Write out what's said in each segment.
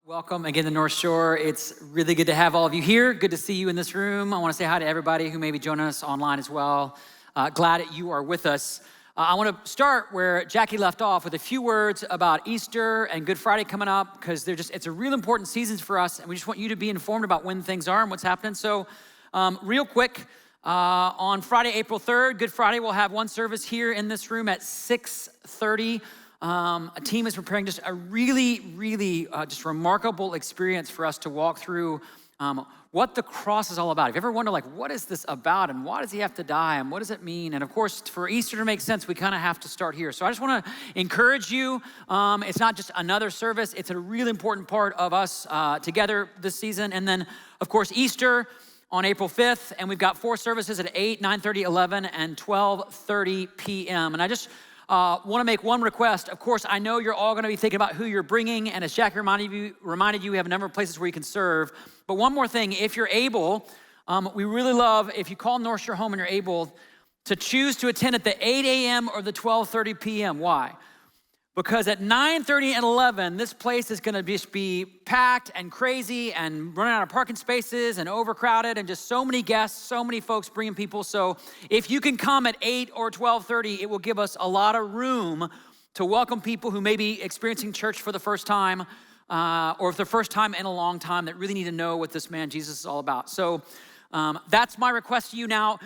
Welcome again to North Shore. It's really good to have all of you here. Good to see you in this room. I want to say hi to everybody who may be joining us online as well. Glad that you are with us. I want to start where Jackie left off with a few words about Easter and Good Friday coming up, because it's a real important season for us, and we just want you to be informed about when things are and what's happening. So real quick, on Friday, April 3rd, Good Friday, we'll have one service here in this room at 6:30. A team is preparing just a really just remarkable experience for us to walk through what the cross is all about. If you ever wonder, like, what is this about, and why does he have to die, and what does it mean? And of course, for Easter to make sense, we kind of have to start here. So I just want to encourage you. It's not just another service. It's a really important part of us together this season. And then, of course, Easter on April 5th, and we've got 4 services at 8, 9:30, 11, and 12:30 p.m. And I just want to make one request. Of course, I know you're all going to be thinking about who you're bringing, and as Jackie reminded you, we have a number of places where you can serve. But one more thing, if you're able, we really love if you call North Shore home and you're able to choose to attend at the 8 a.m. or the 12:30 p.m. Why? Because at 9:30 and 11, this place is going to just be packed and crazy and running out of parking spaces and overcrowded and just so many guests, so many folks bringing people. So if you can come at 8 or 12:30, it will give us a lot of room to welcome people who may be experiencing church for the first time or for the first time in a long time that really need to know what this man Jesus is all about. So that's my request to you now.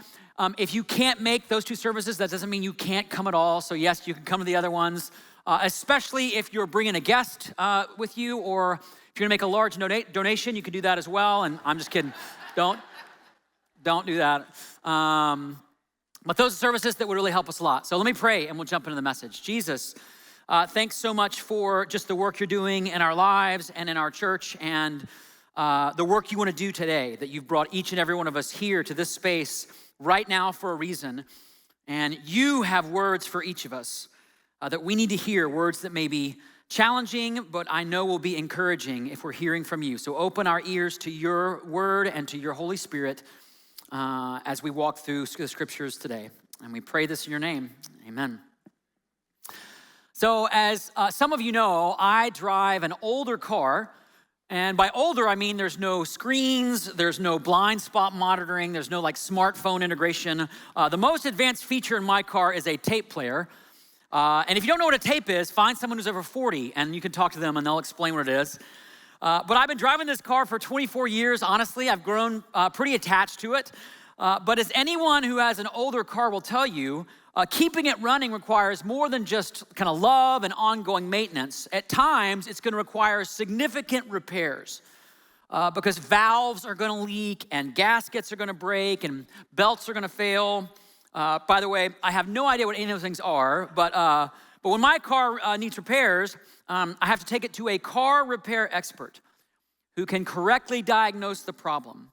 If you can't make those 2 services, that doesn't mean you can't come at all. So yes, you can come to the other ones. Especially if you're bringing a guest with you, or if you're gonna make a large donation, you can do that as well. And I'm just kidding, don't do that. But those are services that would really help us a lot. So let me pray and we'll jump into the message. Jesus, thanks so much for just the work you're doing in our lives and in our church, and the work you wanna do today, that you've brought each and every one of us here to this space right now for a reason. And you have words for each of us. That we need to hear, words that may be challenging, but I know will be encouraging if we're hearing from you. So open our ears to your word and to your Holy Spirit as we walk through the scriptures today. And we pray this in your name, amen. So as some of you know, I drive an older car. And by older, I mean there's no screens, there's no blind spot monitoring, there's no like smartphone integration. The most advanced feature in my car is a tape player. And if you don't know what a tape is, find someone who's over 40 and you can talk to them and they'll explain what it is. But I've been driving this car for 24 years. Honestly, I've grown pretty attached to it. But as anyone who has an older car will tell you, keeping it running requires more than just kind of love and ongoing maintenance. At times, it's gonna require significant repairs because valves are gonna leak and gaskets are gonna break and belts are gonna fail. By the way, I have no idea what any of those things are, but when my car needs repairs, I have to take it to a car repair expert who can correctly diagnose the problem.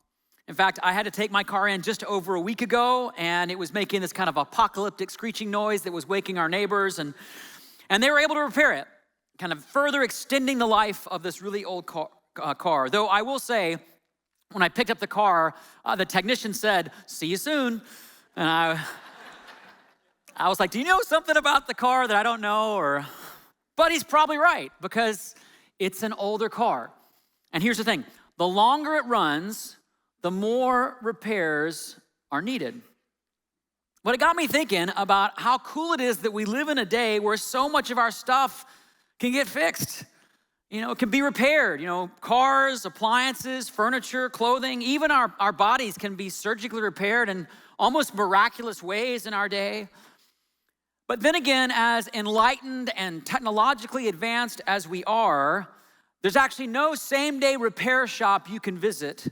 In fact, I had to take my car in just over a week ago, and it was making this kind of apocalyptic screeching noise that was waking our neighbors, and they were able to repair it, kind of further extending the life of this really old car. Though I will say, when I picked up the car, the technician said, "See you soon." And I was like, do you know something about the car that I don't know? But he's probably right, because it's an older car. And here's the thing, the longer it runs, the more repairs are needed. But it got me thinking about how cool it is that we live in a day where so much of our stuff can get fixed. You know, it can be repaired. You know, cars, appliances, furniture, clothing, even our bodies can be surgically repaired in almost miraculous ways in our day. But then again, as enlightened and technologically advanced as we are, there's actually no same-day repair shop you can visit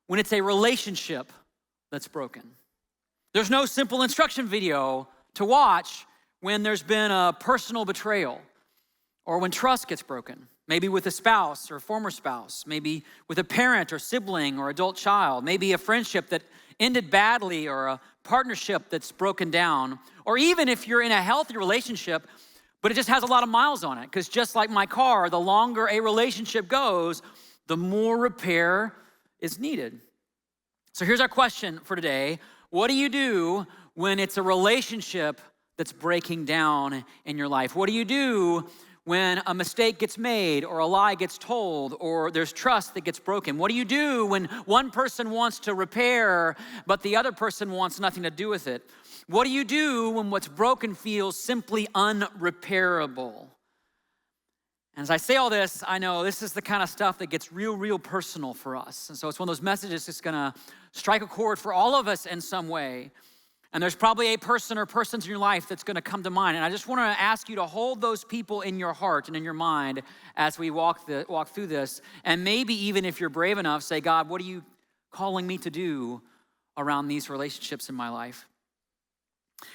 when it's a relationship that's broken. There's no simple instruction video to watch when there's been a personal betrayal or when trust gets broken. Maybe with a spouse or former spouse, maybe with a parent or sibling or adult child, maybe a friendship that ended badly or a partnership that's broken down, or even if you're in a healthy relationship, but it just has a lot of miles on it, because just like my car, the longer a relationship goes, the more repair is needed. So here's our question for today. What do you do when it's a relationship that's breaking down in your life? What do you do when a mistake gets made or a lie gets told or there's trust that gets broken? What do you do when one person wants to repair but the other person wants nothing to do with it? What do you do when what's broken feels simply unrepairable? And as I say all this, I know this is the kind of stuff that gets real personal for us. And so it's one of those messages that's gonna strike a chord for all of us in some way. And there's probably a person or persons in your life that's gonna come to mind. And I just wanna ask you to hold those people in your heart and in your mind as we walk through this. And maybe even if you're brave enough, say, God, what are you calling me to do around these relationships in my life?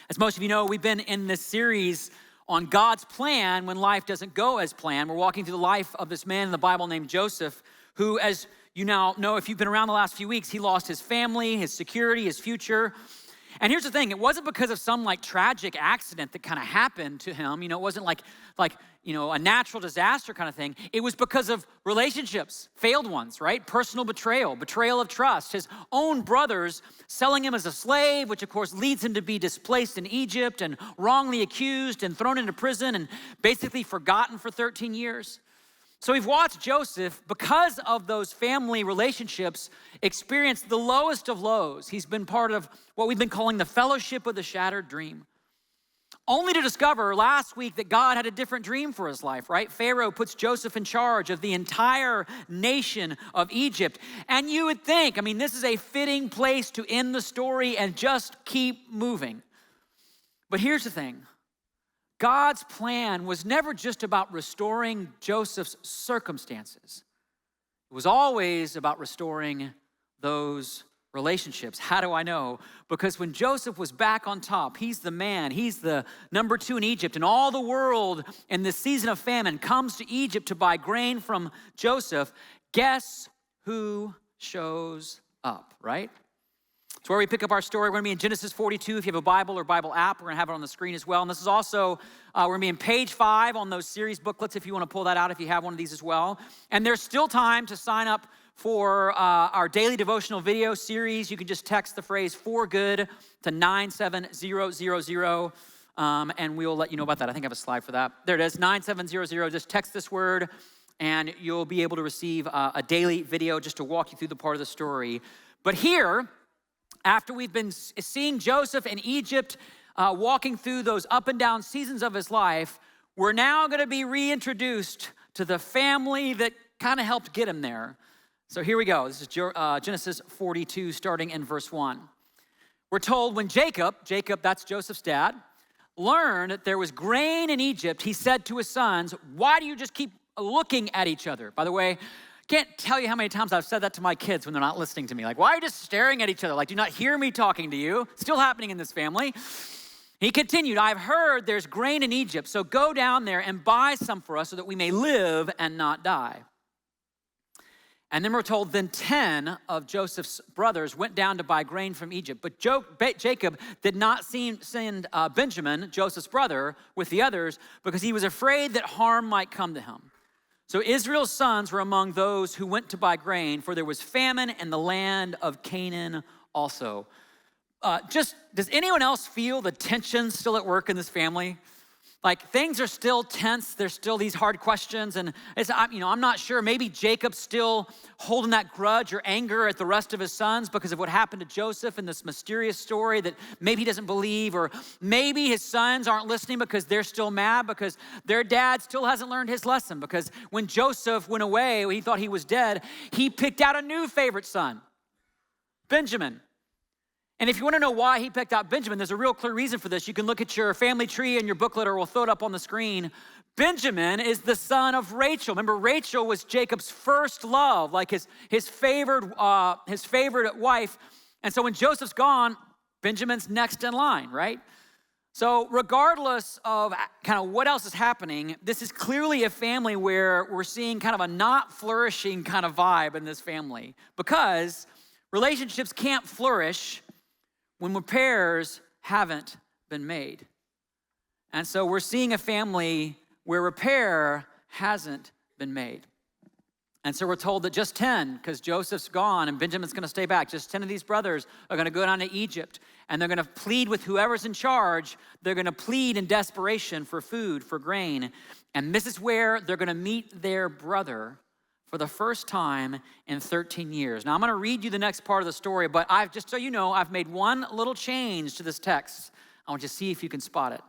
As most of you know, we've been in this series on God's plan when life doesn't go as planned. We're walking through the life of this man in the Bible named Joseph, who, as you now know, if you've been around the last few weeks, he lost his family, his security, his future. And here's the thing, it wasn't because of some like tragic accident that kind of happened to him. It wasn't like a natural disaster kind of thing. It was because of relationships, failed ones, right? Personal betrayal of trust, his own brothers selling him as a slave, which of course leads him to be displaced in Egypt and wrongly accused and thrown into prison and basically forgotten for 13 years. So we've watched Joseph, because of those family relationships, experience the lowest of lows. He's been part of what we've been calling the fellowship of the shattered dream. Only to discover last week that God had a different dream for his life, right? Pharaoh puts Joseph in charge of the entire nation of Egypt. And you would think, this is a fitting place to end the story and just keep moving. But here's the thing. God's plan was never just about restoring Joseph's circumstances. It was always about restoring those relationships. How do I know? Because when Joseph was back on top, he's the man, he's the number 2 in Egypt, and all the world in this season of famine comes to Egypt to buy grain from Joseph. Guess who shows up, right? It's where we pick up our story. We're gonna be in Genesis 42. If you have a Bible or Bible app, we're gonna have it on the screen as well. And this is also, we're gonna be in page 5 on those series booklets if you wanna pull that out, if you have one of these as well. And there's still time to sign up for our daily devotional video series. You can just text the phrase "for good" to 97000, and we'll let you know about that. I think I have a slide for that. There it is, 9700. Just text this word, and you'll be able to receive a daily video just to walk you through the part of the story. But here, after we've been seeing Joseph in Egypt, walking through those up and down seasons of his life, we're now gonna be reintroduced to the family that kind of helped get him there. So here we go. This is Genesis 42, starting in verse 1. We're told when Jacob, that's Joseph's dad, learned that there was grain in Egypt, he said to his sons, "Why do you just keep looking at each other?" By the way, can't tell you how many times I've said that to my kids when they're not listening to me. Like, why are you just staring at each other? Like, do you not hear me talking to you? Still happening in this family. He continued, "I've heard there's grain in Egypt, so go down there and buy some for us so that we may live and not die." And then we're told, then 10 of Joseph's brothers went down to buy grain from Egypt. But Jacob did not send Benjamin, Joseph's brother, with the others because he was afraid that harm might come to him. So Israel's sons were among those who went to buy grain, for there was famine in the land of Canaan also. Does anyone else feel the tension still at work in this family? Like, things are still tense. There's still these hard questions. And I'm not sure. Maybe Jacob's still holding that grudge or anger at the rest of his sons because of what happened to Joseph in this mysterious story that maybe he doesn't believe. Or maybe his sons aren't listening because they're still mad because their dad still hasn't learned his lesson. Because when Joseph went away, he thought he was dead, he picked out a new favorite son, Benjamin. And if you want to know why he picked out Benjamin, there's a real clear reason for this. You can look at your family tree in your booklet, or we'll throw it up on the screen. Benjamin is the son of Rachel. Remember, Rachel was Jacob's first love, like his favorite wife. And so when Joseph's gone, Benjamin's next in line, right? So regardless of kind of what else is happening, this is clearly a family where we're seeing kind of a not flourishing kind of vibe in this family, because relationships can't flourish when repairs haven't been made. And so we're seeing a family where repair hasn't been made. And so we're told that just 10, because Joseph's gone and Benjamin's gonna stay back, just 10 of these brothers are gonna go down to Egypt and they're gonna plead with whoever's in charge. They're gonna plead in desperation for food, for grain. And this is where they're gonna meet their brother for the first time in 13 years. Now I'm gonna read you the next part of the story, but just so you know, I've made one little change to this text. I want you to see if you can spot it.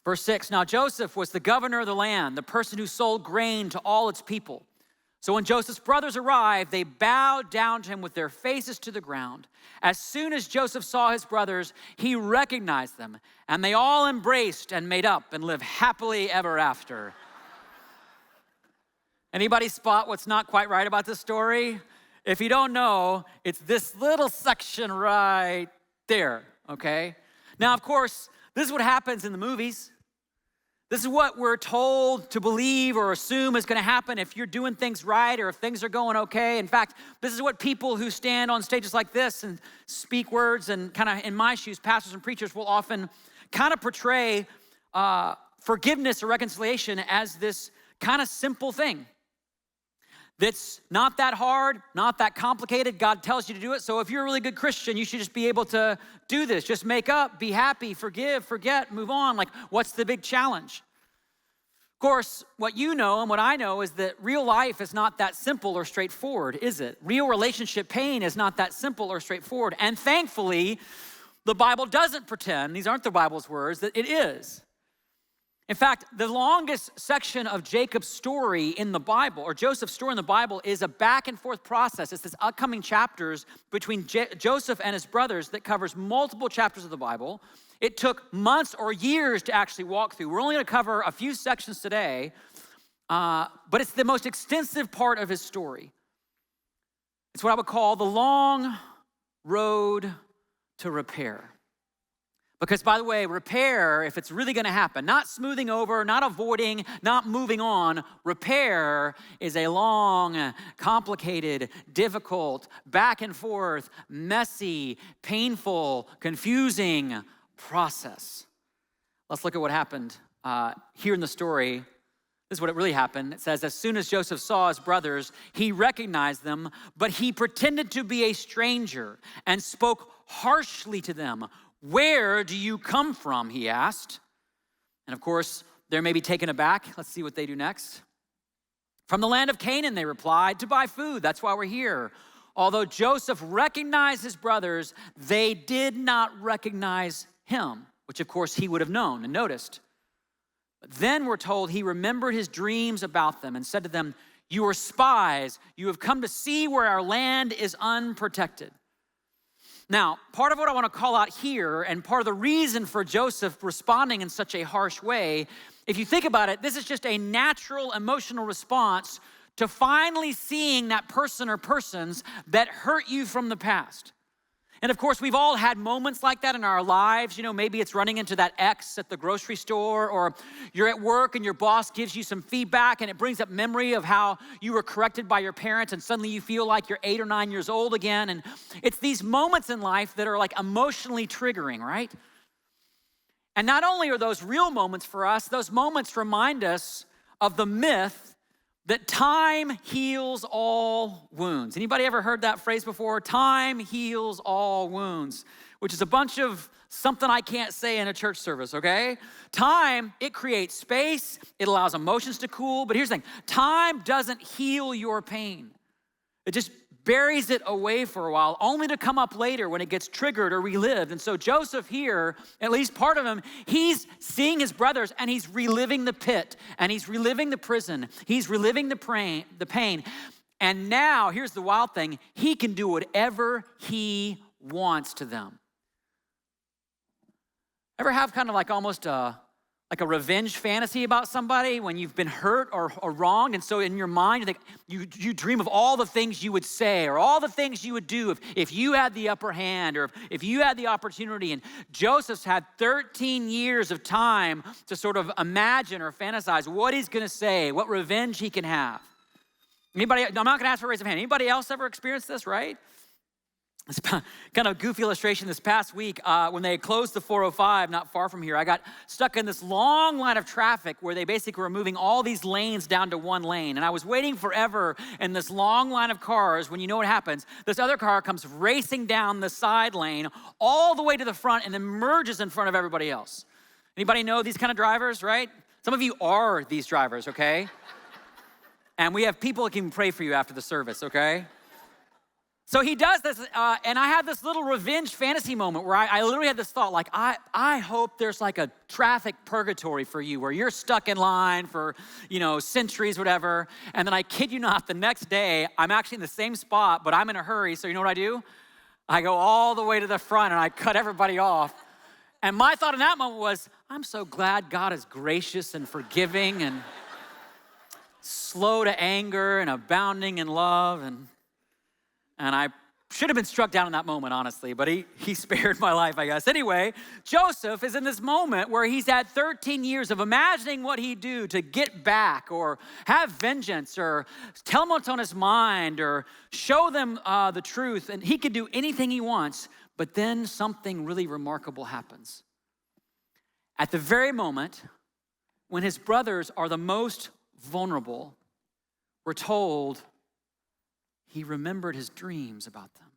Verse 6, now Joseph was the governor of the land, the person who sold grain to all its people. So when Joseph's brothers arrived, they bowed down to him with their faces to the ground. As soon as Joseph saw his brothers, he recognized them, and they all embraced and made up and lived happily ever after. Anybody spot what's not quite right about this story? If you don't know, it's this little section right there, okay? Now, of course, this is what happens in the movies. This is what we're told to believe or assume is gonna happen if you're doing things right or if things are going okay. In fact, this is what people who stand on stages like this and speak words and kind of in my shoes, pastors and preachers will often kind of portray forgiveness or reconciliation as this kind of simple thing. That's not that hard, not that complicated. God tells you to do it. So if you're a really good Christian, you should just be able to do this. Just make up, be happy, forgive, forget, move on. Like, what's the big challenge? Of course, what you know and what I know is that real life is not that simple or straightforward, is it? Real relationship pain is not that simple or straightforward. And thankfully, the Bible doesn't pretend, these aren't the Bible's words, that it is. In fact, the longest section of Jacob's story in the Bible, or Joseph's story in the Bible, is a back and forth process. It's this upcoming chapters between Joseph and his brothers that covers multiple chapters of the Bible. It took months or years to actually walk through. We're only gonna cover a few sections today, but it's the most extensive part of his story. It's what I would call the long road to repair. Because, by the way, repair, if it's really gonna happen, not smoothing over, not avoiding, not moving on, repair is a long, complicated, difficult, back and forth, messy, painful, confusing process. Let's look at what happened here in the story. This is what it really happened. It says, as soon as Joseph saw his brothers, he recognized them, but he pretended to be a stranger and spoke harshly to them. Where do you come from, he asked. And of course, they're maybe taken aback. Let's see what they do next. From the land of Canaan, they replied, to buy food. That's why we're here. Although Joseph recognized his brothers, they did not recognize him, which of course he would have known and noticed. But then we're told he remembered his dreams about them and said to them, you are spies. You have come to see where our land is unprotected. Now, part of what I want to call out here, and part of the reason for Joseph responding in such a harsh way, if you think about it, this is just a natural emotional response to finally seeing that person or persons that hurt you from the past. And of course, we've all had moments like that in our lives. You know, maybe it's running into that ex at the grocery store, or you're at work and your boss gives you some feedback and it brings up memory of how you were corrected by your parents and suddenly you feel like you're 8 or 9 years old again. And it's these moments in life that are like emotionally triggering, right? And not only are those real moments for us, those moments remind us of the myth that time heals all wounds. Anybody ever heard that phrase before? Time heals all wounds, which is a bunch of something I can't say in a church service, okay? Time, it creates space, it allows emotions to cool, but here's the thing, time doesn't heal your pain. It just buries it away for a while, only to come up later when it gets triggered or relived. And so Joseph here, at least part of him, he's seeing his brothers and he's reliving the pit and he's reliving the prison. He's reliving the pain. And now, here's the wild thing, he can do whatever he wants to them. Ever have kind of like almost a revenge fantasy about somebody when you've been hurt or wronged, and so in your mind you dream of all the things you would say or all the things you would do if you had the upper hand or if you had the opportunity. And Joseph's had 13 years of time to sort of imagine or fantasize what he's gonna say, what revenge he can have. Anybody? I'm not gonna ask for a raise of hand. Anybody else ever experienced this, right? It's kind of a goofy illustration. This past week, when they closed the 405, not far from here, I got stuck in this long line of traffic where they basically were moving all these lanes down to one lane. And I was waiting forever in this long line of cars when you know what happens. This other car comes racing down the side lane all the way to the front and then merges in front of everybody else. Anybody know these kind of drivers, right? Some of you are these drivers, okay? And we have people that can pray for you after the service, okay? So he does this, and I had this little revenge fantasy moment where I literally had this thought, like, I hope there's like a traffic purgatory for you where you're stuck in line for, centuries, whatever. And then I kid you not, the next day, I'm actually in the same spot, but I'm in a hurry. So you know what I do? I go all the way to the front and I cut everybody off. And my thought in that moment was, I'm so glad God is gracious and forgiving and slow to anger and abounding in love. And I should have been struck down in that moment, honestly, but he spared my life, I guess. Anyway, Joseph is in this moment where he's had 13 years of imagining what he'd do to get back or have vengeance or tell them what's on his mind or show them the truth. And he could do anything he wants, but then something really remarkable happens. At the very moment when his brothers are the most vulnerable, we're told he remembered his dreams about them.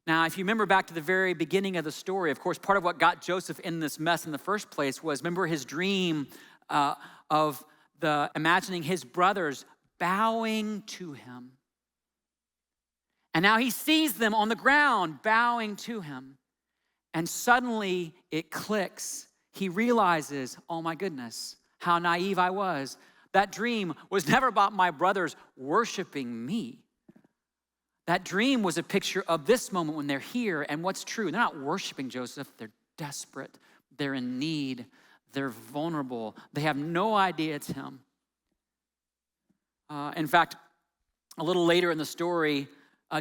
Now, if you remember back to the very beginning of the story, of course, part of what got Joseph in this mess in the first place was, remember his dream of imagining his brothers bowing to him. And now he sees them on the ground bowing to him. And suddenly it clicks. He realizes, oh my goodness, how naive I was. That dream was never about my brothers worshiping me. That dream was a picture of this moment when they're here and what's true. They're not worshiping Joseph. They're desperate. They're in need. They're vulnerable. They have no idea it's him. In fact, a little later in the story,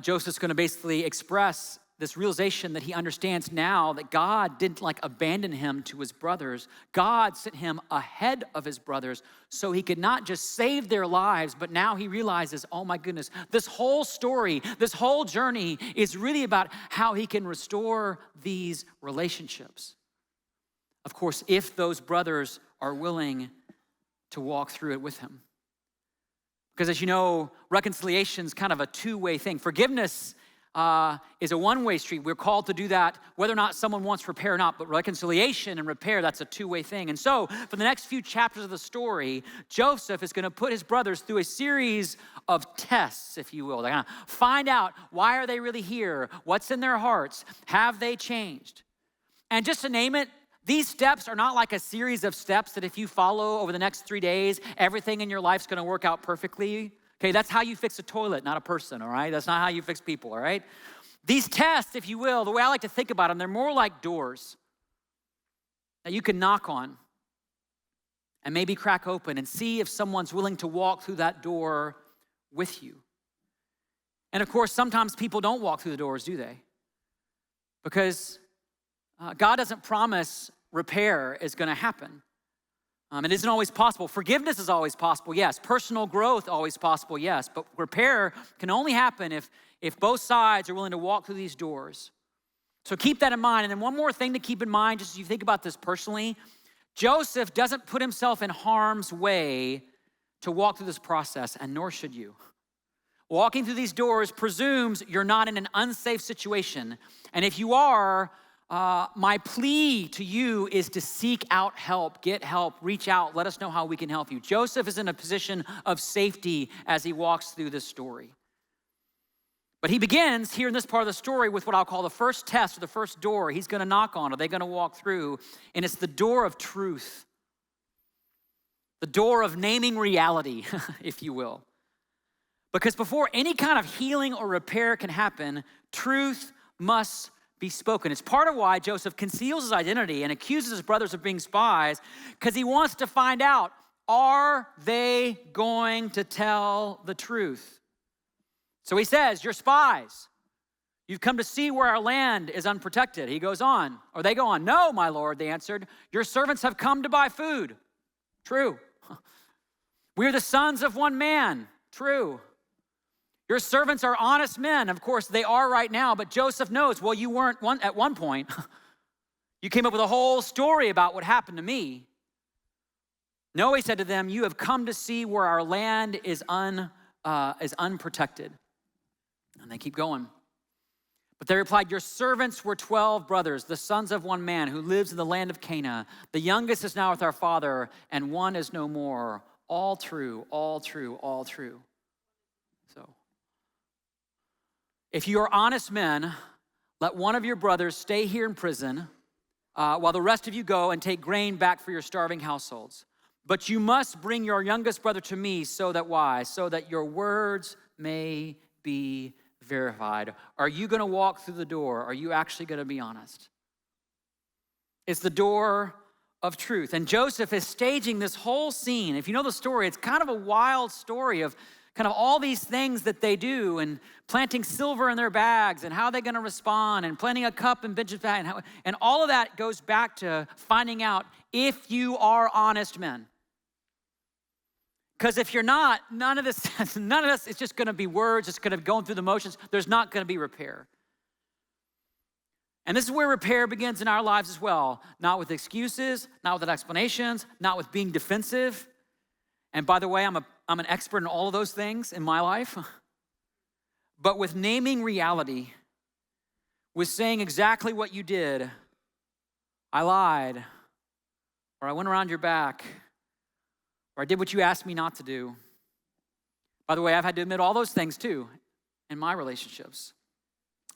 Joseph's going to basically express this realization that he understands now that God didn't abandon him to his brothers. God sent him ahead of his brothers so he could not just save their lives, but now he realizes, oh my goodness, this whole story, this whole journey is really about how he can restore these relationships. Of course, if those brothers are willing to walk through it with him. Because as you know, reconciliation is kind of a two-way thing. Forgiveness is a one-way street. We're called to do that whether or not someone wants repair or not, but reconciliation and repair, that's a two-way thing. And so for the next few chapters of the story, Joseph is gonna put his brothers through a series of tests, if you will. They're gonna find out, why are they really here? What's in their hearts? Have they changed? And just to name it, these steps are not like a series of steps that if you follow over the next 3 days, everything in your life's gonna work out perfectly. Okay, that's how you fix a toilet, not a person, all right? That's not how you fix people, all right? These tests, if you will, the way I like to think about them, they're more like doors that you can knock on and maybe crack open and see if someone's willing to walk through that door with you. And of course, sometimes people don't walk through the doors, do they? Because God doesn't promise repair is gonna happen. It isn't always possible. Forgiveness is always possible, yes. Personal growth, always possible, yes. But repair can only happen if both sides are willing to walk through these doors. So keep that in mind. And then one more thing to keep in mind, just as you think about this personally, Joseph doesn't put himself in harm's way to walk through this process, and nor should you. Walking through these doors presumes you're not in an unsafe situation. And if you are, my plea to you is to seek out help, get help, reach out, let us know how we can help you. Joseph is in a position of safety as he walks through this story. But he begins here in this part of the story with what I'll call the first test, or the first door he's gonna knock on, or they're gonna walk through, and it's the door of truth. The door of naming reality, if you will. Because before any kind of healing or repair can happen, truth must be spoken. It's part of why Joseph conceals his identity and accuses his brothers of being spies, because he wants to find out, are they going to tell the truth? So he says, you're spies. You've come to see where our land is unprotected. He goes on, or they go on, no, my lord, they answered. Your servants have come to buy food. True. We are the sons of one man. True. Your servants are honest men. Of course, they are right now, but Joseph knows, well, you weren't at one point. You came up with a whole story about what happened to me. No, he said to them, you have come to see where our land is unprotected. And they keep going. But they replied, your servants were 12 brothers, the sons of one man who lives in the land of Canaan. The youngest is now with our father, and one is no more. All true, all true, all true. So, if you are honest men, let one of your brothers stay here in prison while the rest of you go and take grain back for your starving households. But you must bring your youngest brother to me so that why? So that your words may be verified. Are you going to walk through the door? Are you actually going to be honest? It's the door of truth. And Joseph is staging this whole scene. If you know the story, it's kind of a wild story of kind of all these things that they do and planting silver in their bags and how they're going to respond and planting a cup in Benjamin's bag. And all of that goes back to finding out if you are honest men. Because if you're not, none of this, it's just going to be words. It's going to be going through the motions. There's not going to be repair. And this is where repair begins in our lives as well. Not with excuses, not with explanations, not with being defensive. And by the way, I'm an expert in all of those things in my life. But with naming reality, with saying exactly what you did. I lied, or I went around your back, or I did what you asked me not to do. By the way, I've had to admit all those things too in my relationships.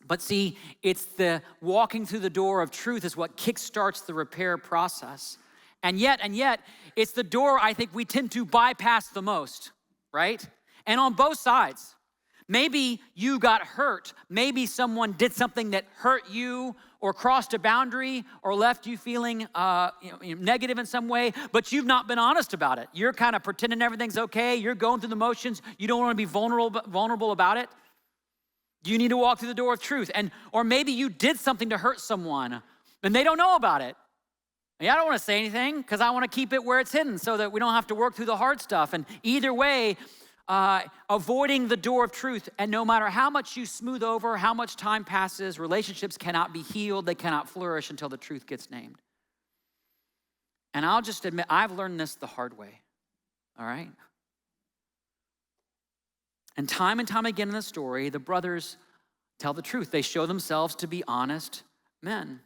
But see, it's the walking through the door of truth is what kickstarts the repair process. And yet, it's the door I think we tend to bypass the most, right? And on both sides. Maybe you got hurt. Maybe someone did something that hurt you or crossed a boundary or left you feeling negative in some way, but you've not been honest about it. You're kind of pretending everything's okay. You're going through the motions. You don't want to be vulnerable about it. You need to walk through the door of truth. Or maybe you did something to hurt someone and they don't know about it. I don't want to say anything because I want to keep it where it's hidden so that we don't have to work through the hard stuff. And either way, avoiding the door of truth, and no matter how much you smooth over, how much time passes, relationships cannot be healed, they cannot flourish until the truth gets named. And I'll just admit, I've learned this the hard way, all right? And time again in the story, the brothers tell the truth. They show themselves to be honest men.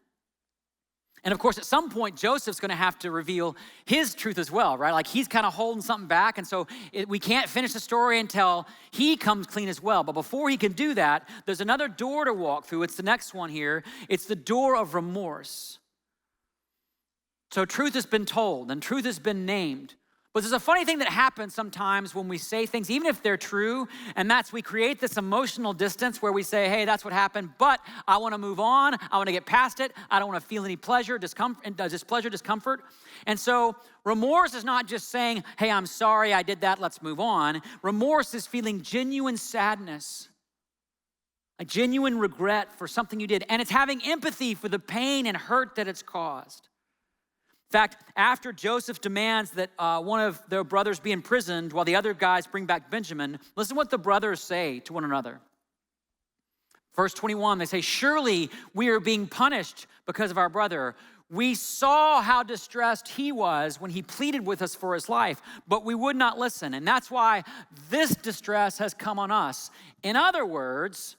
And of course, at some point, Joseph's gonna have to reveal his truth as well, right? Like he's kind of holding something back, and so we can't finish the story until he comes clean as well. But before he can do that, there's another door to walk through. It's the next one here. It's the door of remorse. So truth has been told, and truth has been named. But there's a funny thing that happens sometimes when we say things, even if they're true, and that's we create this emotional distance where we say, hey, that's what happened, but I want to move on. I want to get past it. I don't want to feel any displeasure, discomfort. And so remorse is not just saying, hey, I'm sorry I did that, let's move on. Remorse is feeling genuine sadness, a genuine regret for something you did, and it's having empathy for the pain and hurt that it's caused. In fact, after Joseph demands that one of their brothers be imprisoned while the other guys bring back Benjamin, listen what the brothers say to one another. Verse 21, they say, surely we are being punished because of our brother. We saw how distressed he was when he pleaded with us for his life, but we would not listen. And that's why this distress has come on us. In other words,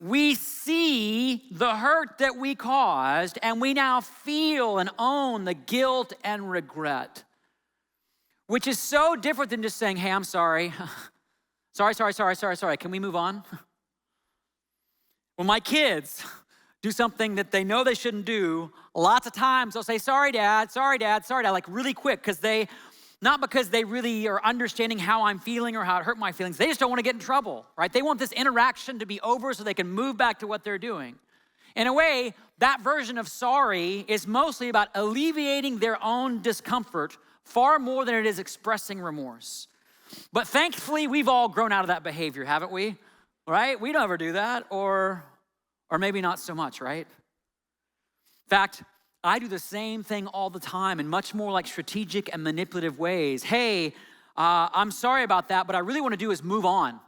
we see the hurt that we caused, and we now feel and own the guilt and regret, which is so different than just saying, hey, I'm sorry. Sorry. Can we move on? When my kids do something that they know they shouldn't do, lots of times they'll say, sorry, Dad, like really quick, not because they really are understanding how I'm feeling or how it hurt my feelings. They just don't want to get in trouble, right? They want this interaction to be over so they can move back to what they're doing. In a way, that version of sorry is mostly about alleviating their own discomfort far more than it is expressing remorse. But thankfully, we've all grown out of that behavior, haven't we? Right? We don't ever do that, or maybe not so much, right? In fact, I do the same thing all the time in much more like strategic and manipulative ways. Hey, I'm sorry about that, but I really want to do is move on.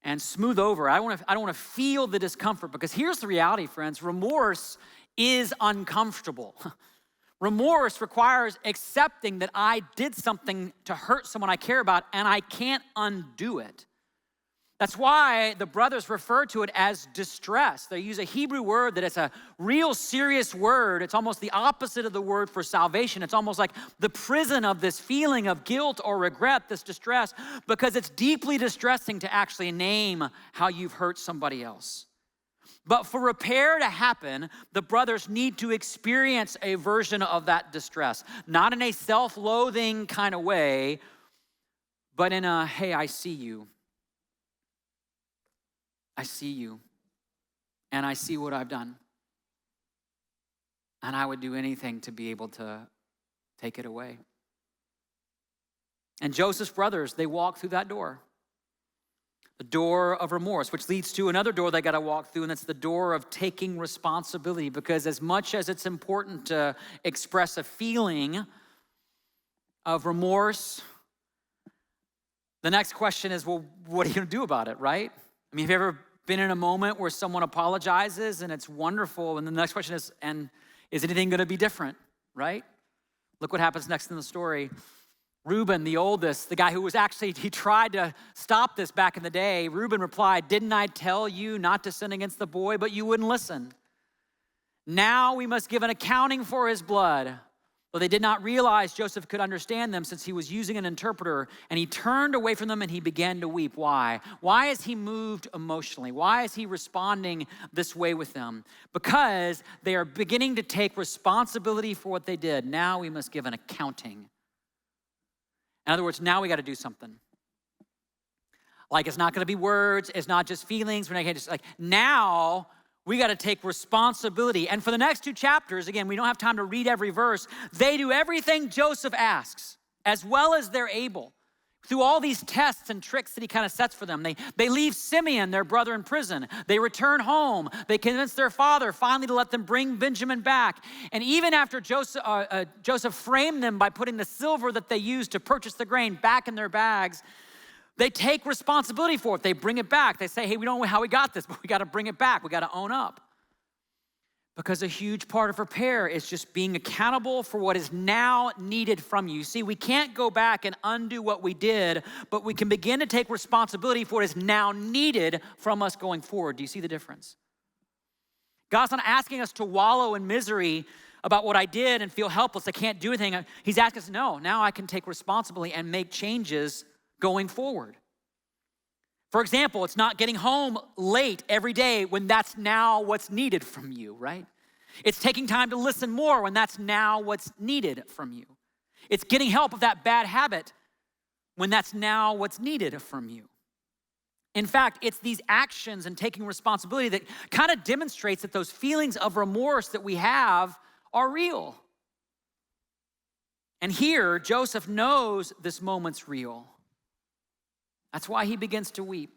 and smooth over. I don't want to feel the discomfort, because here's the reality, friends. Remorse is uncomfortable. Remorse requires accepting that I did something to hurt someone I care about and I can't undo it. That's why the brothers refer to it as distress. They use a Hebrew word that is a real serious word. It's almost the opposite of the word for salvation. It's almost like the prison of this feeling of guilt or regret, this distress, because it's deeply distressing to actually name how you've hurt somebody else. But for repair to happen, the brothers need to experience a version of that distress, not in a self-loathing kind of way, but in a, hey, I see you. I see you, and I see what I've done, and I would do anything to be able to take it away. And Joseph's brothers, they walk through that door, the door of remorse, which leads to another door they got to walk through, and that's the door of taking responsibility, because as much as it's important to express a feeling of remorse, the next question is, well, what are you going to do about it, right? I mean, have you ever been in a moment where someone apologizes and it's wonderful, and the next question is, and is anything going to be different, right? Look what happens next in the story. Reuben, the oldest, the guy who was actually, he tried to stop this back in the day. Reuben replied, "Didn't I tell you not to sin against the boy, but you wouldn't listen? Now we must give an accounting for his blood." But they did not realize Joseph could understand them, since he was using an interpreter, and he turned away from them and he began to weep. Why? Why is he moved emotionally? Why is he responding this way with them? Because they are beginning to take responsibility for what they did. Now we must give an accounting. In other words, now we got to do something. Like, it's not going to be words. It's not just feelings. We're not going to just now we got to take responsibility. And for the next 2 chapters, again, we don't have time to read every verse. They do everything Joseph asks, as well as they're able, through all these tests and tricks that he kind of sets for them. They leave Simeon, their brother, in prison. They return home. They convince their father finally to let them bring Benjamin back. And even after Joseph framed them by putting the silver that they used to purchase the grain back in their bags, they take responsibility for it. They bring it back. They say, hey, we don't know how we got this, but we got to bring it back. We got to own up. Because a huge part of repair is just being accountable for what is now needed from you. See, we can't go back and undo what we did, but we can begin to take responsibility for what is now needed from us going forward. Do you see the difference? God's not asking us to wallow in misery about what I did and feel helpless. I can't do anything. He's asking us, no, now I can take responsibility and make changes going forward. For example, it's not getting home late every day when that's now what's needed from you, right? It's taking time to listen more when that's now what's needed from you. It's getting help with that bad habit when that's now what's needed from you. In fact, it's these actions and taking responsibility that kind of demonstrates that those feelings of remorse that we have are real. And here, Joseph knows this moment's real. That's why he begins to weep.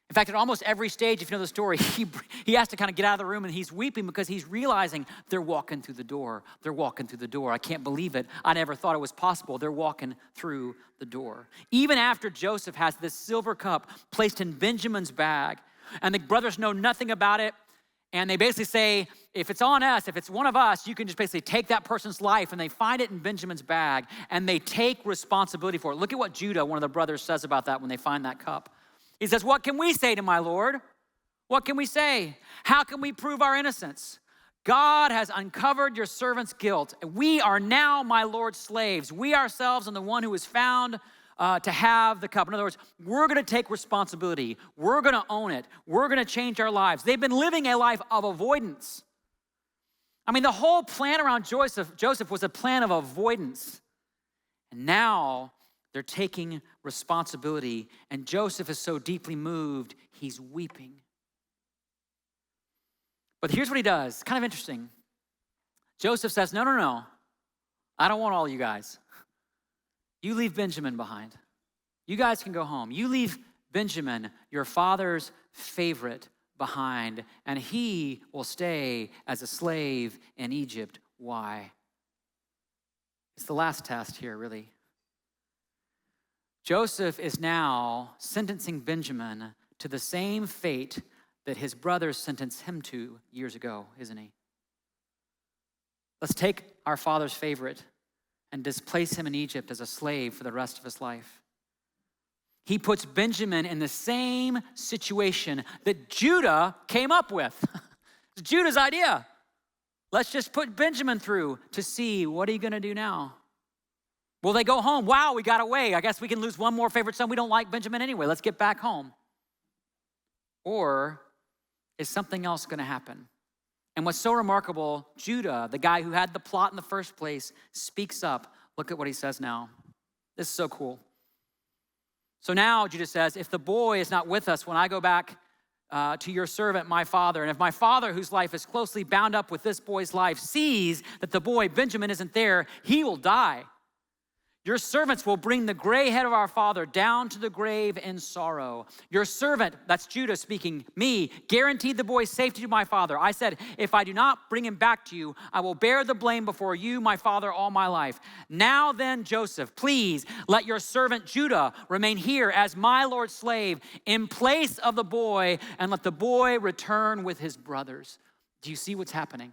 In fact, at almost every stage, if you know the story, he has to kind of get out of the room, and he's weeping because he's realizing they're walking through the door. They're walking through the door. I can't believe it. I never thought it was possible. They're walking through the door. Even after Joseph has this silver cup placed in Benjamin's bag, and the brothers know nothing about it, and they basically say, if it's on us, if it's one of us, you can just basically take that person's life, and they find it in Benjamin's bag, and they take responsibility for it. Look at what Judah, one of the brothers, says about that when they find that cup. He says, what can we say to my Lord? What can we say? How can we prove our innocence? God has uncovered your servant's guilt. We are now my Lord's slaves. We ourselves and the one who is found to have the cup. In other words, we're going to take responsibility. We're going to own it. We're going to change our lives. They've been living a life of avoidance. I mean, the whole plan around Joseph was a plan of avoidance. And now they're taking responsibility, and Joseph is so deeply moved, he's weeping. But here's what he does. It's kind of interesting. Joseph says, no. I don't want all you guys. You leave Benjamin behind. You guys can go home. You leave Benjamin, your father's favorite, behind, and he will stay as a slave in Egypt. Why? It's the last test here, really. Joseph is now sentencing Benjamin to the same fate that his brothers sentenced him to years ago, isn't he? Let's take our father's favorite and displace him in Egypt as a slave for the rest of his life. He puts Benjamin in the same situation that Judah came up with. It's Judah's idea. Let's just put Benjamin through to see, what are you gonna do now? Will they go home? Wow, we got away. I guess we can lose one more favorite son. We don't like Benjamin anyway. Let's get back home. Or is something else gonna happen? And what's so remarkable, Judah, the guy who had the plot in the first place, speaks up. Look at what he says now. This is so cool. So now Judah says, if the boy is not with us when I go back to your servant, my father, and if my father, whose life is closely bound up with this boy's life, sees that the boy Benjamin isn't there, he will die. Your servants will bring the gray head of our father down to the grave in sorrow. Your servant, that's Judah speaking, me, guaranteed the boy's safety to my father. I said, if I do not bring him back to you, I will bear the blame before you, my father, all my life. Now then, Joseph, please let your servant Judah remain here as my Lord's slave in place of the boy, and let the boy return with his brothers. Do you see what's happening?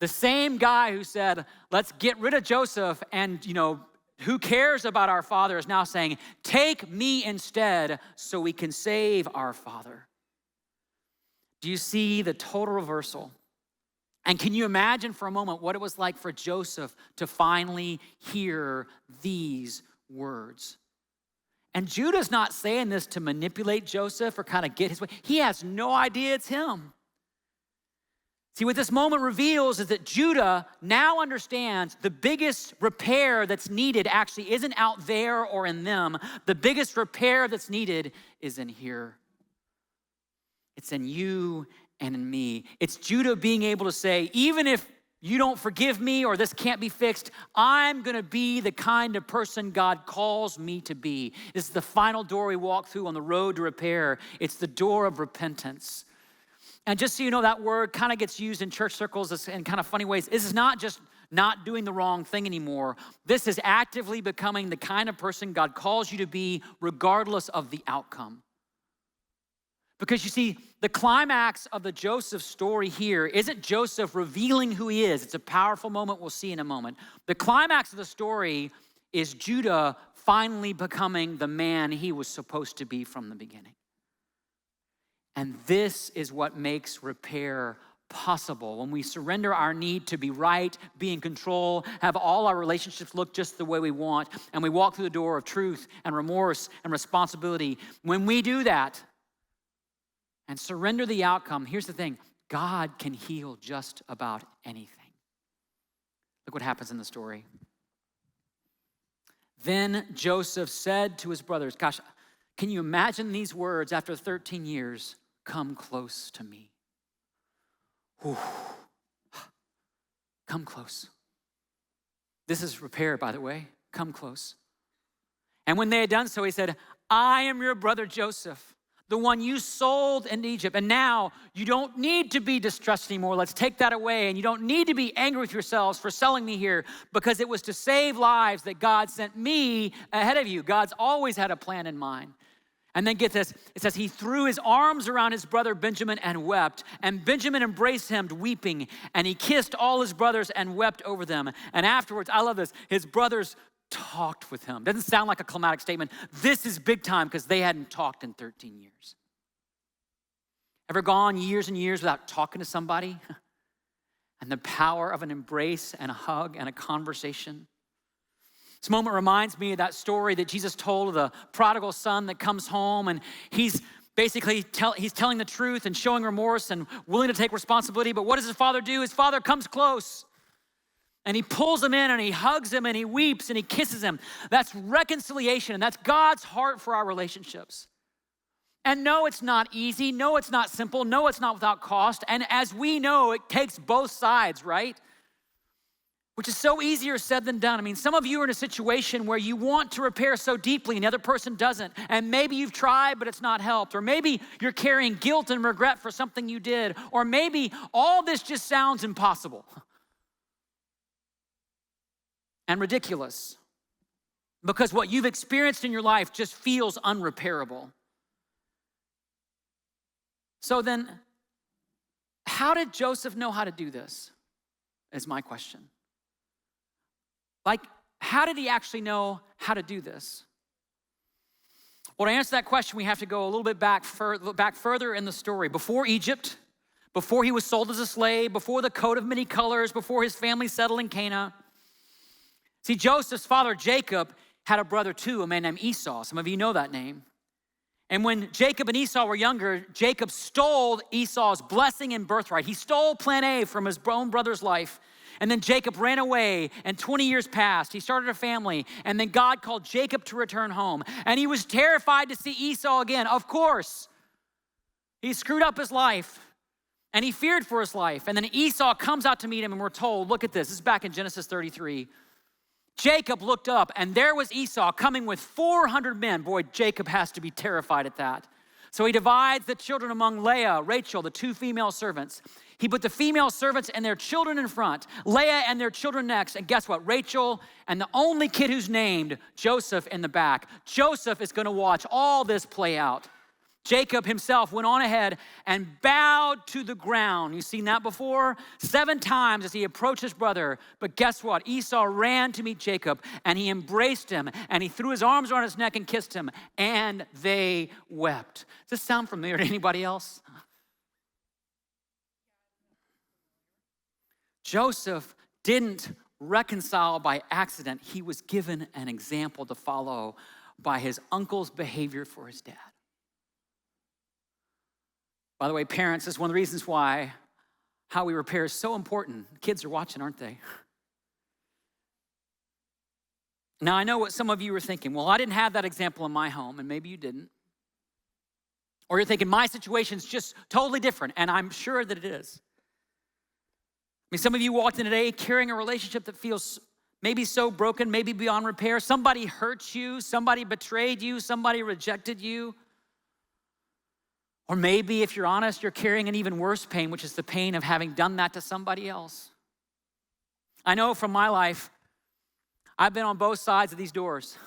The same guy who said, let's get rid of Joseph and, who cares about our father, is now saying, take me instead so we can save our father. Do you see the total reversal? And can you imagine for a moment what it was like for Joseph to finally hear these words? And Judah's not saying this to manipulate Joseph or kind of get his way. He has no idea it's him. See, what this moment reveals is that Judah now understands the biggest repair that's needed actually isn't out there or in them. The biggest repair that's needed is in here. It's in you and in me. It's Judah being able to say, even if you don't forgive me or this can't be fixed, I'm gonna be the kind of person God calls me to be. This is the final door we walk through on the road to repair. It's the door of repentance. And just so you know, that word kind of gets used in church circles in kind of funny ways. This is not just not doing the wrong thing anymore. This is actively becoming the kind of person God calls you to be regardless of the outcome. Because you see, the climax of the Joseph story here isn't Joseph revealing who he is. It's a powerful moment we'll see in a moment. The climax of the story is Judah finally becoming the man he was supposed to be from the beginning. And this is what makes repair possible. When we surrender our need to be right, be in control, have all our relationships look just the way we want, and we walk through the door of truth and remorse and responsibility. When we do that and surrender the outcome, here's the thing, God can heal just about anything. Look what happens in the story. Then Joseph said to his brothers, gosh, can you imagine these words after 13 years? Come close to me. Whew. Come close. This is repair, by the way. Come close. And when they had done so, he said, I am your brother Joseph, the one you sold in Egypt. And now you don't need to be distressed anymore. Let's take that away. And you don't need to be angry with yourselves for selling me here, because it was to save lives that God sent me ahead of you. God's always had a plan in mind. And then get this, it says he threw his arms around his brother Benjamin and wept. And Benjamin embraced him weeping, and he kissed all his brothers and wept over them. And afterwards, I love this, his brothers talked with him. Doesn't sound like a climatic statement. This is big time because they hadn't talked in 13 years. Ever gone years and years without talking to somebody? And the power of an embrace and a hug and a conversation. This moment reminds me of that story that Jesus told of the prodigal son that comes home, and he's basically he's telling the truth and showing remorse and willing to take responsibility. But what does his father do? His father comes close and he pulls him in and he hugs him and he weeps and he kisses him. That's reconciliation, and that's God's heart for our relationships. And no, it's not easy. No, it's not simple. No, it's not without cost. And as we know, it takes both sides, right? Which is so easier said than done. I mean, some of you are in a situation where you want to repair so deeply and the other person doesn't. And maybe you've tried, but it's not helped. Or maybe you're carrying guilt and regret for something you did. Or maybe all this just sounds impossible and ridiculous. because what you've experienced in your life just feels unrepairable. So then, how did Joseph know how to do this? Is my question. Like, how did he actually know how to do this? Well, to answer that question, we have to go a little bit back further in the story. Before Egypt, before he was sold as a slave, before the coat of many colors, before his family settled in Canaan. See, Joseph's father, Jacob, had a brother too, a man named Esau. Some of you know that name. And when Jacob and Esau were younger, Jacob stole Esau's blessing and birthright. He stole plan A from his own brother's life. And then Jacob ran away, and 20 years passed. He started a family, and then God called Jacob to return home. And he was terrified to see Esau again. Of course, he screwed up his life, and he feared for his life. And then Esau comes out to meet him, and we're told, look at this. This is back in Genesis 33. Jacob looked up, and there was Esau coming with 400 men. Boy, Jacob has to be terrified at that. So he divides the children among Leah, Rachel, the two female servants. He put the female servants and their children in front, Leah and their children next, and guess what? Rachel and the only kid who's named, Joseph, in the back. Joseph is gonna watch all this play out. Jacob himself went on ahead and bowed to the ground. You've seen that before? 7 times as he approached his brother. But guess what? Esau ran to meet Jacob, and he embraced him, and he threw his arms around his neck and kissed him, and they wept. Does this sound familiar to anybody else? Joseph didn't reconcile by accident. He was given an example to follow by his uncle's behavior for his dad. By the way, parents, this is one of the reasons why how we repair is so important. Kids are watching, aren't they? Now, I know what some of you are thinking. Well, I didn't have that example in my home, and maybe you didn't. Or you're thinking, my situation's just totally different, and I'm sure that it is. I mean, some of you walked in today carrying a relationship that feels maybe so broken, maybe beyond repair. Somebody hurt you, somebody betrayed you, somebody rejected you. Or maybe, if you're honest, you're carrying an even worse pain, which is the pain of having done that to somebody else. I know from my life, I've been on both sides of these doors.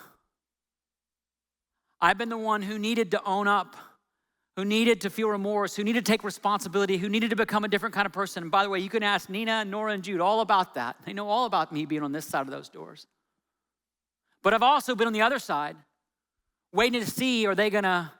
I've been the one who needed to own up, who needed to feel remorse, who needed to take responsibility, who needed to become a different kind of person. And by the way, you can ask Nina, Nora, and Jude all about that. They know all about me being on this side of those doors. But I've also been on the other side, waiting to see, are they gonna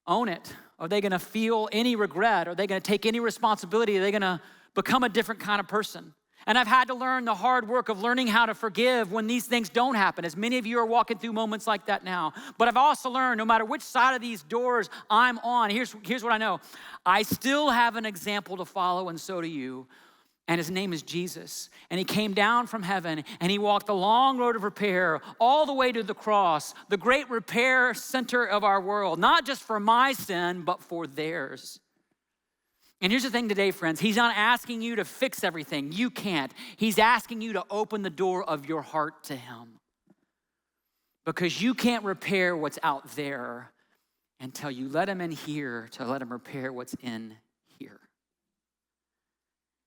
own it? Are they gonna feel any regret? Are they gonna take any responsibility? Are they gonna become a different kind of person? And I've had to learn the hard work of learning how to forgive when these things don't happen, as many of you are walking through moments like that now. But I've also learned no matter which side of these doors I'm on, here's what I know. I still have an example to follow, and so do you. And his name is Jesus. And he came down from heaven, and he walked the long road of repair all the way to the cross, the great repair center of our world, not just for my sin, but for theirs. And here's the thing today, friends. He's not asking you to fix everything. You can't. He's asking you to open the door of your heart to him. Because you can't repair what's out there until you let him in here to let him repair what's in here.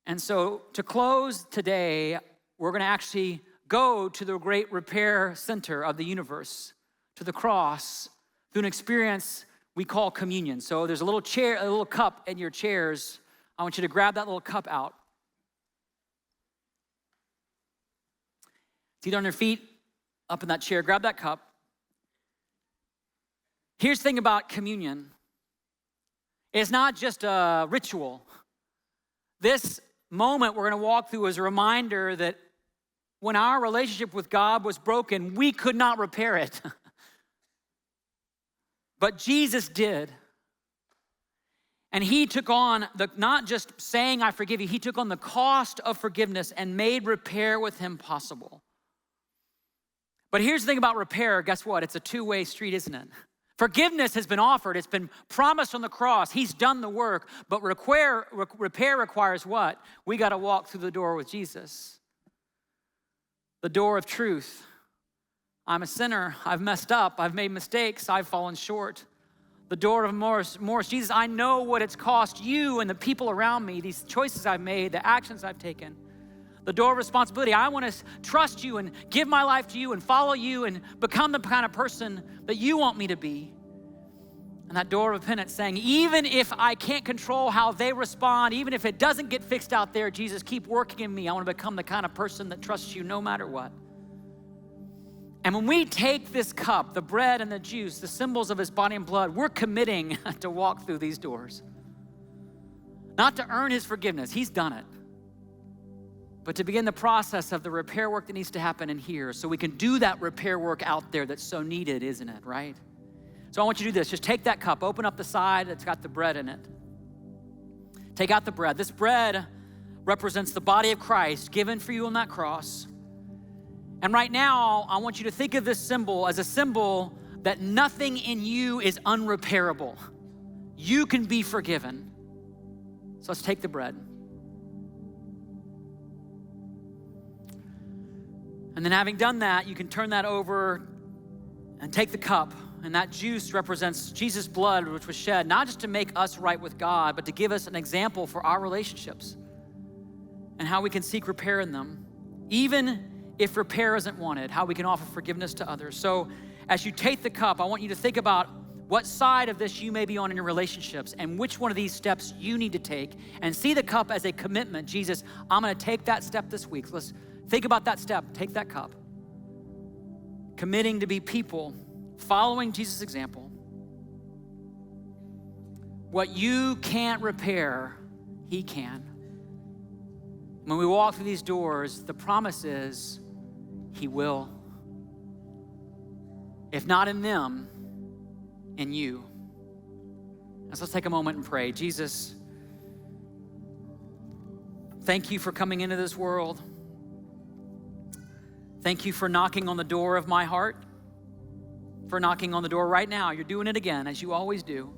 And so to close today, we're going to actually go to the great repair center of the universe, to the cross, through an experience we call communion. So there's a little chair, a little cup in your chairs. I want you to grab that little cup out. It's either on your feet, up in that chair, grab that cup. Here's the thing about communion. It's not just a ritual. This moment we're gonna walk through is a reminder that when our relationship with God was broken, we could not repair it. But Jesus did. And he took on not just saying, I forgive you, he took on the cost of forgiveness and made repair with him possible. But here's the thing about repair, guess what? It's a two-way street, isn't it? Forgiveness has been offered, it's been promised on the cross, he's done the work, but repair requires what? We gotta walk through the door with Jesus. The door of truth. I'm a sinner, I've messed up, I've made mistakes, I've fallen short. The door of remorse. Jesus, I know what it's cost you and the people around me, these choices I've made, the actions I've taken. the door of responsibility. I want to trust you and give my life to you and follow you and become the kind of person that you want me to be. And that door of repentance saying, even if I can't control how they respond, even if it doesn't get fixed out there, Jesus, keep working in me. I want to become the kind of person that trusts you no matter what. And when we take this cup, the bread and the juice, the symbols of his body and blood, we're committing to walk through these doors. Not to earn his forgiveness, he's done it. But to begin the process of the repair work that needs to happen in here so we can do that repair work out there that's so needed, isn't it, right? So I want you to do this. Just take that cup, open up the side that's got the bread in it. Take out the bread. This bread represents the body of Christ given for you on that cross. And right now, I want you to think of this symbol as a symbol that nothing in you is unrepairable. You can be forgiven. So let's take the bread. And then having done that, you can turn that over and take the cup. And that juice represents Jesus' blood, which was shed, not just to make us right with God, but to give us an example for our relationships and how we can seek repair in them. Even if repair isn't wanted, how we can offer forgiveness to others. So as you take the cup, I want you to think about what side of this you may be on in your relationships and which one of these steps you need to take, and see the cup as a commitment. Jesus, I'm gonna take that step this week. Let's think about that step, take that cup. Committing to be people following Jesus' example. What you can't repair, he can. When we walk through these doors, the promise is he will. If not in them, in you. So let's take a moment and pray. Jesus, thank you for coming into this world. Thank you for knocking on the door of my heart, for knocking on the door right now. You're doing it again, as you always do.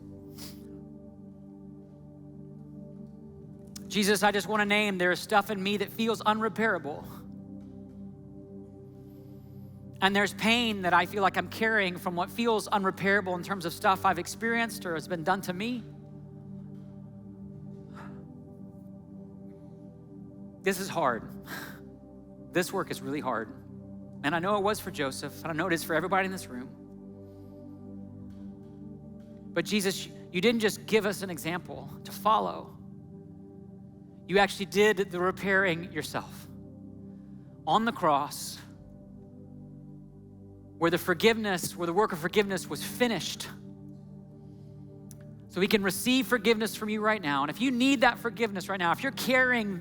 Jesus, I just want to name there's stuff in me that feels unrepairable. And there's pain that I feel like I'm carrying from what feels unrepairable in terms of stuff I've experienced or has been done to me. This is hard. This work is really hard. And I know it was for Joseph, and I know it is for everybody in this room. But Jesus, you didn't just give us an example to follow. You actually did the repairing yourself on the cross, where the work of forgiveness was finished. So we can receive forgiveness from you right now. And if you need that forgiveness right now, if you're carrying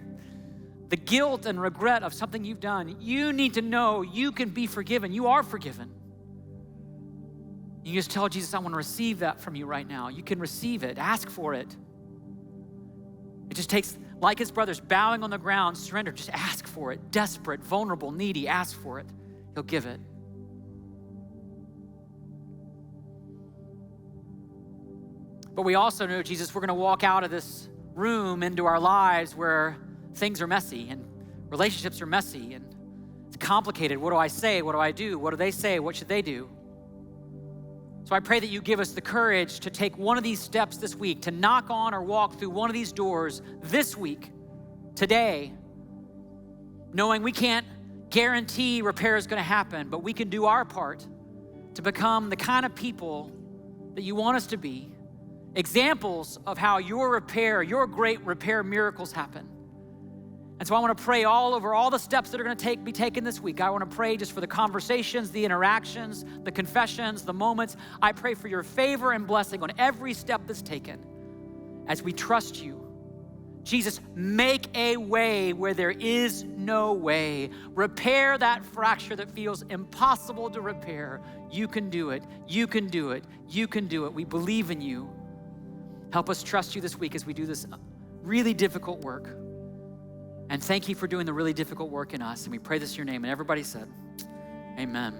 the guilt and regret of something you've done, you need to know you can be forgiven. You are forgiven. You just tell Jesus, I want to receive that from you right now. You can receive it. Ask for it. It just takes, like his brothers, bowing on the ground, surrender. Just ask for it. Desperate, vulnerable, needy, ask for it. He'll give it. But we also know, Jesus, we're going to walk out of this room into our lives where things are messy and relationships are messy and it's complicated. What do I say? What do I do? What do they say? What should they do? So I pray that you give us the courage to take one of these steps this week, to knock on or walk through one of these doors this week, today, knowing we can't guarantee repair is going to happen, but we can do our part to become the kind of people that you want us to be, examples of how your great repair miracles happen. And so I want to pray all over all the steps that are going to be taken this week. I want to pray just for the conversations, the interactions, the confessions, the moments. I pray for your favor and blessing on every step that's taken as we trust you. Jesus, make a way where there is no way. Repair that fracture that feels impossible to repair. You can do it. You can do it. You can do it. We believe in you. Help us trust you this week as we do this really difficult work. And thank you for doing the really difficult work in us. And we pray this in your name. And everybody said, amen.